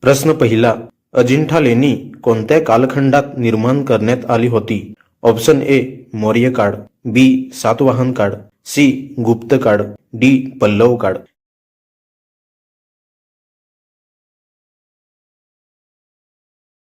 प्रश्न पहिला, अजिंठा लेणी कोणत्या कालखंडात निर्माण करण्यात आली होती? ऑप्शन ए मौर्य काळ, बी सातवाहन काळ, सी गुप्त काळ, डी पल्लव काळ.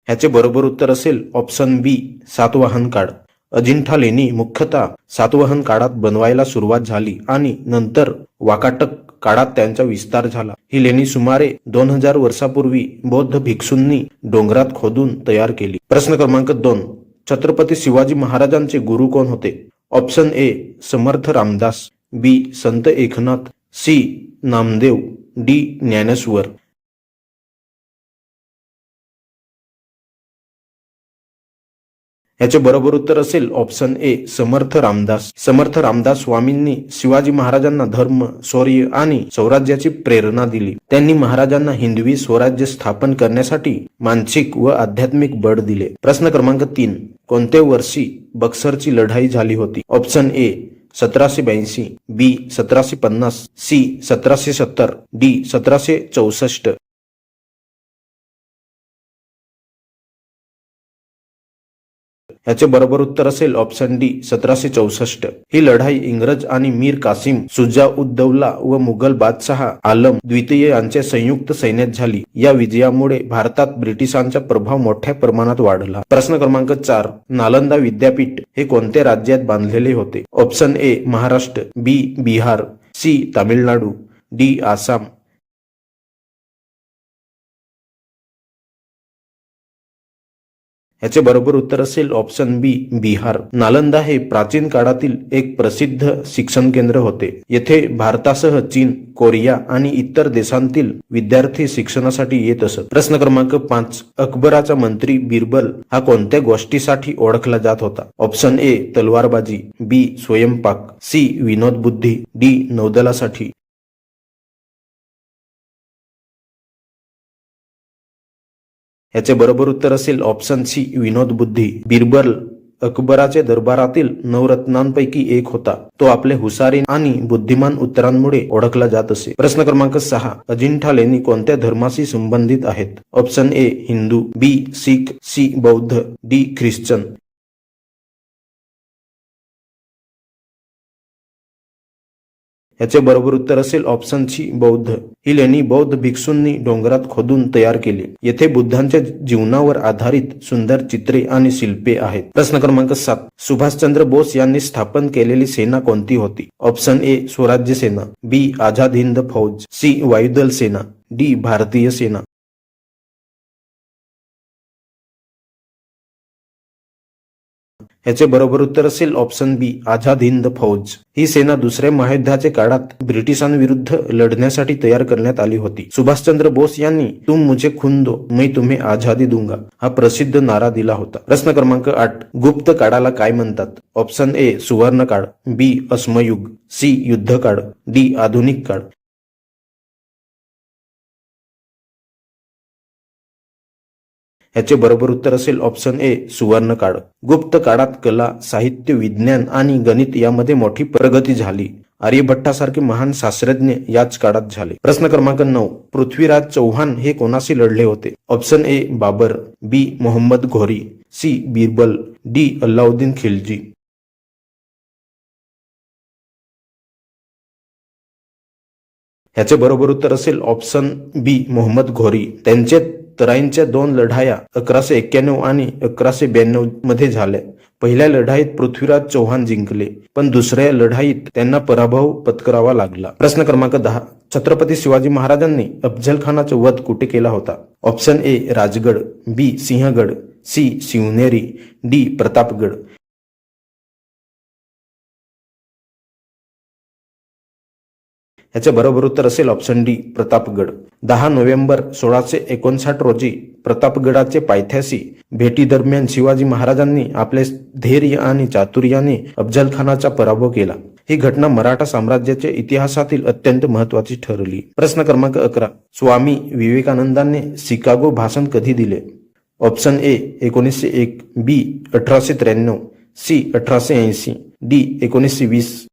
ह्याचे बरोबर उत्तर असेल ऑप्शन बी सातवाहन काळ. अजिंठा लेणी मुख्यतः सातवाहन काळात बनवायला सुरुवात झाली आणि नंतर वाकाटक काळात त्यांचा विस्तार झाला. ही लेणी सुमारे 2000 वर्षापूर्वी बौद्ध भिक्षूंनी डोंगरात खोदून तयार केली. प्रश्न क्रमांक 2, छत्रपती शिवाजी महाराजांचे गुरु कोण होते? ऑप्शन ए समर्थ रामदास, बी संत एकनाथ, सी नामदेव, डी ज्ञानेश्वर. याचे बरोबर उत्तर असेल ऑप्शन ए समर्थ रामदास. समर्थ रामदास स्वामींनी शिवाजी महाराजांना धर्म, शौर्य आणि स्वराज्याची प्रेरणा दिली. त्यांनी महाराजांना हिंदवी स्वराज्य स्थापन करण्यासाठी मानसिक व आध्यात्मिक बळ दिले. प्रश्न क्रमांक 3, कोणत्या वर्षी बक्सरची लढाई झाली होती? Option A 1782, B 1750, C 1770, D 1764. याचे बरोबर उत्तर असेल ऑप्शन डी 1764. ही लढाई इंग्रज आणि मीर कासिम, शुजा-उद-दौला व मुघल बादशहा आलम द्वितीय यांच्या संयुक्त सैन्यात झाली. या विजयामुळे भारतात ब्रिटिशांचा प्रभाव मोठ्या प्रमाणात वाढला. प्रश्न क्रमांक 4, नालंदा विद्यापीठ हे कोणत्या राज्यात बांधलेले होते? Option A Maharashtra, B Bihar, C Tamil Nadu, D Assam. याचे बरोबर उत्तर असेल ऑप्शन बी बिहार. नालंदा हे प्राचीन काळातील एक प्रसिद्ध शिक्षण केंद्र होते. येथे भारतासह चीन, कोरिया आणि इतर देशांतील विद्यार्थी शिक्षणासाठी येत असत. प्रश्न क्रमांक 5, अकबराचा मंत्री बिरबल हा कोणत्या गोष्टीसाठी ओळखला जात होता? ऑप्शन ए तलवारबाजी, बी स्वयंपाक, सी विनोदबुद्धी, डी नौदलासाठी. याचे बरोबर उत्तर असेल ऑप्शन सी विनोदबुद्धी. बिरबल अकबराच्या दरबारातील नवरत्नांपैकी एक होता. तो आपले हुशारी आणि बुद्धिमान उत्तरांमुळे ओळखला जात असे. प्रश्न क्रमांक 6, अजिंठा लेणी कोणत्या धर्माशी संबंधित आहेत? Option A Hindu, B Sikh, C Bauddha, D Christian. याचे बरोबर उत्तर असेल ऑप्शन सी बौद्ध. ही लेणी बौद्ध भिक्षूंनी डोंगरात खोदून तयार केली. येथे बुद्धांच्या जीवनावर आधारित सुंदर चित्रे आणि शिल्पे आहेत. प्रश्न क्रमांक 7, सुभाषचंद्र बोस यांनी स्थापन केलेली सेना कोणती होती? ऑप्शन ए स्वराज्य सेना, बी आझाद हिंद फौज, सी वायुदल सेना, डी भारतीय सेना. याचे बरोबर उत्तर असेल ऑप्शन बी आझाद हिंद फौज. ही सेना दुसऱ्या महायुद्धाच्या काळात ब्रिटिशांविरुद्ध लढण्यासाठी तयार करण्यात आली होती. सुभाषचंद्र बोस यांनी तुम मुझे खून दो मैं तुम्हें आझादी दूंगा हा प्रसिद्ध नारा दिला होता. प्रश्न क्रमांक 8, गुप्त काळाला काय म्हणतात? ऑप्शन ए सुवर्ण काळ, बी अश्मयुग, सी युद्ध काळ, डी आधुनिक काळ. याचे बरोबर उत्तर असेल ऑप्शन ए सुवर्ण काळ. गुप्त काळात कला, साहित्य, विज्ञान आणि गणित यामध्ये मोठी प्रगती झाली. आर्यभट्टासारखे महान शास्त्रज्ञ याच काळात झाले. प्रश्न क्रमांक 9, पृथ्वीराज चौहान हे कोणाशी लढले होते? ऑप्शन ए बाबर, बी मोहम्मद घोरी, सी बिरबल, डी अल्लाउद्दीन खिलजी. याचे बरोबर उत्तर असेल ऑप्शन बी मोहम्मद घोरी. त्यांचे तराईंच्या 2 लढाया 1191 आणि 1192 मध्ये झाल्या. पहिल्या लढाईत पृथ्वीराज चौहान जिंकले, पण दुसऱ्या लढाईत त्यांना पराभव पत्करावा लागला. प्रश्न क्रमांक 10, छत्रपती शिवाजी महाराजांनी अफझल खानाचा वध कुठे केला होता? Option A Rajgad, B Sinhagad, C Shivneri, D Pratapgad. याचे बरोबर उत्तर असेल ऑप्शन डी प्रतापगड. 10 नोव्हेंबर 1659 रोजी प्रतापगडाचे पायथ्याशी भेटी दरम्यान शिवाजी महाराजांनी आपले धैर्य आणि चातुर्याने अफझल खानाचा पराभव केला. ही घटना मराठा साम्राज्याच्या इतिहासातील अत्यंत महत्वाची ठरली. प्रश्न क्रमांक 11, स्वामी विवेकानंदांनी शिकागो भाषण कधी दिले? Option A 1901, B 1893, C 1880, D 1920.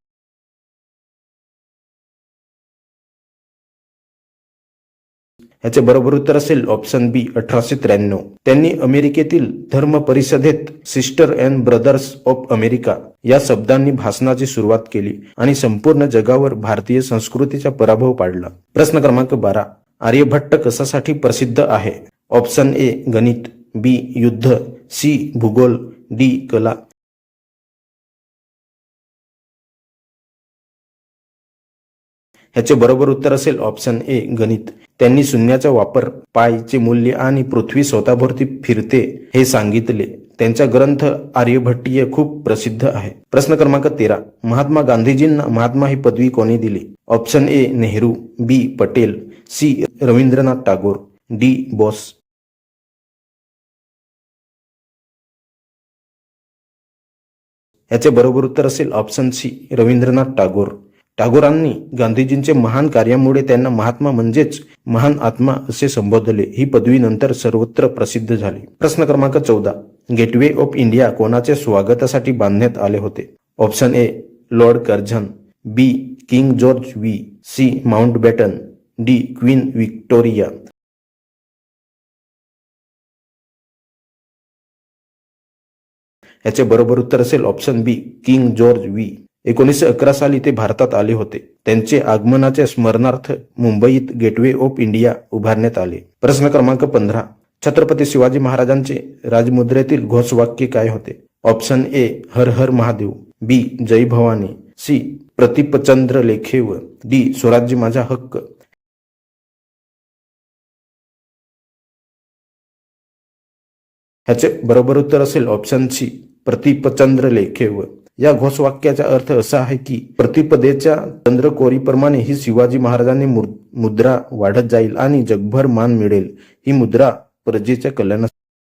याचे बरोबर उत्तर असेल ऑप्शन बी 1893. त्यांनी अमेरिकेतील धर्म परिषदेत sister and brothers of America या शब्दांनी भाषणाची सुरुवात केली आणि संपूर्ण जगावर भारतीय संस्कृतीचा पराभव पाडला. प्रश्न क्रमांक 12. आर्यभट्ट कशासाठी प्रसिद्ध आहे? ऑप्शन ए गणित, बी युद्ध, सी भूगोल, डी कला. याचे बरोबर उत्तर असेल ऑप्शन ए गणित. त्यांनी शून्याचा वापर, पायचे मूल्य आणि पृथ्वी स्वतःभोवती फिरते हे सांगितले. त्यांचा ग्रंथ आर्यभट्टीय खूप प्रसिद्ध आहे. प्रश्न क्रमांक 13. महात्मा गांधीजींना महात्मा ही पदवी कोणी दिली? Option A Nehru, B Patel, C Rabindranath Tagore, D Bose. याचे बरोबर उत्तर असेल ऑप्शन सी रवींद्रनाथ टागोर. टागोरांनी गांधीजींचे महान कार्यामुळे त्यांना महात्मा म्हणजेच महान आत्मा असे संबोधले. ही पदवी नंतर सर्वत्र प्रसिद्ध झाली. प्रश्न क्रमांक 14. गेटवे ऑफ इंडिया कोणाच्या स्वागतासाठी बांधण्यात आले होते? Option A Lord Curzon, B King George V, C Mountbatten, D Queen Victoria. याचे बरोबर उत्तर असेल option B King George V. 1911 साली ते भारतात आले होते. त्यांचे आगमनाच्या स्मरणार्थ मुंबईत गेटवे ऑफ इंडिया उभारण्यात आले. प्रश्न क्रमांक 15. छत्रपती शिवाजी महाराजांचे राजमुद्रेतील घोषवाक्य काय होते? ऑप्शन ए हर हर महादेव, बी जय भवानी, सी प्रतिपचंद्र लेखेव, डी स्वराज्य माझा हक्क. ह्याचे बरोबर उत्तर असेल ऑप्शन सी प्रतिपचंद्र लेखेव. या घोषवाक्याचा अर्थ असा आहे की प्रतिपदेच्या चंद्रकोरीप्रमाणे ही शिवाजी महाराजांनी मुद्रा वाढत जाईल आणि जगभर मान मिळेल. ही मुद्रा प्रजेच्या कल्याणासाठी